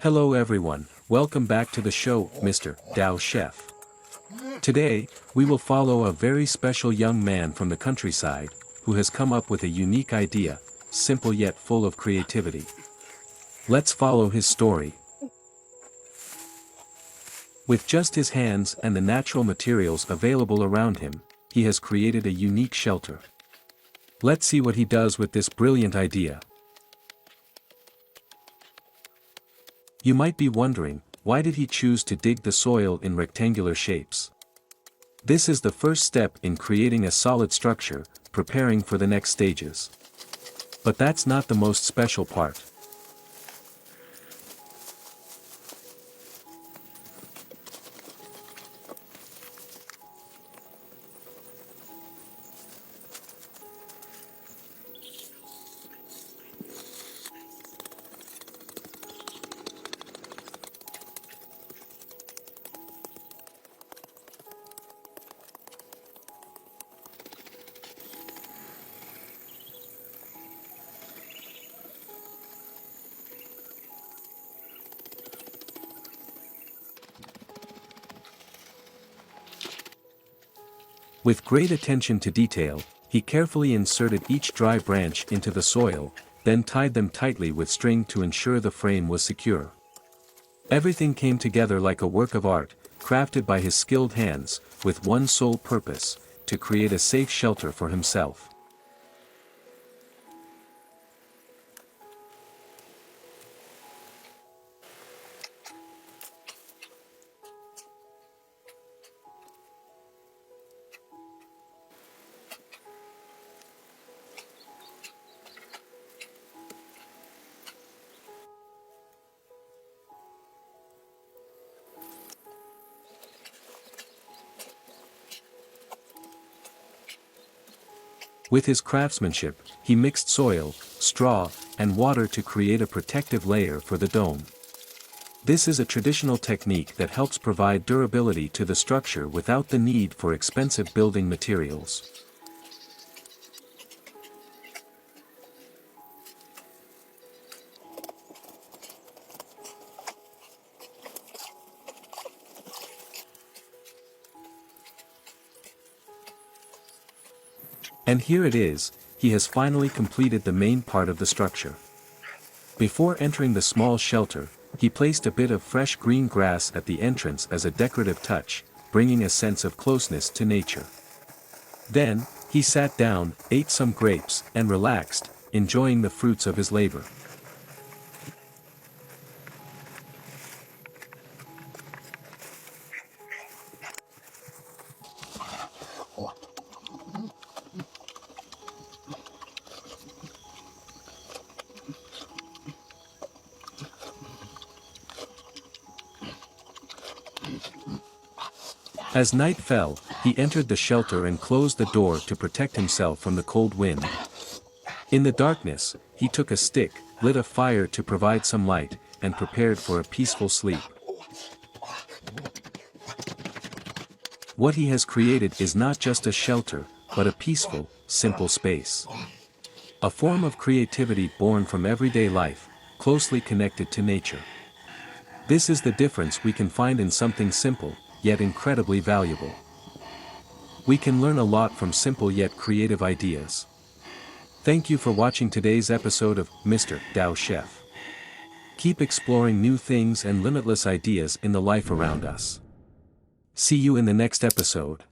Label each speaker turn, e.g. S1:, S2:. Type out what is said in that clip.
S1: Hello everyone, welcome back to the show, Mr. Dao Chef. Today, we will follow a very special young man from the countryside, who has come up with a unique idea, simple yet full of creativity. Let's follow his story. With just his hands and the natural materials available around him, he has created a unique shelter. Let's see what he does with this brilliant idea. You might be wondering, why did he choose to dig the soil in rectangular shapes? This is the first step in creating a solid structure, preparing for the next stages. But that's not the most special part. With great attention to detail, he carefully inserted each dry branch into the soil, then tied them tightly with string to ensure the frame was secure. Everything came together like a work of art, crafted by his skilled hands, with one sole purpose, to create a safe shelter for himself. With his craftsmanship, he mixed soil, straw, and water to create a protective layer for the dome. This is a traditional technique that helps provide durability to the structure without the need for expensive building materials. And here it is, he has finally completed the main part of the structure. Before entering the small shelter, he placed a bit of fresh green grass at the entrance as a decorative touch, bringing a sense of closeness to nature. Then, he sat down, ate some grapes, and relaxed, enjoying the fruits of his labor. As night fell, he entered the shelter and closed the door to protect himself from the cold wind. In the darkness, he took a stick, lit a fire to provide some light, and prepared for a peaceful sleep. What he has created is not just a shelter, but a peaceful, simple space. A form of creativity born from everyday life, closely connected to nature. This is the difference we can find in something simple, yet incredibly valuable. We can learn a lot from simple yet creative ideas. Thank you for watching today's episode of Mr. Dao Chef. Keep exploring new things and limitless ideas in the life around us. See you in the next episode.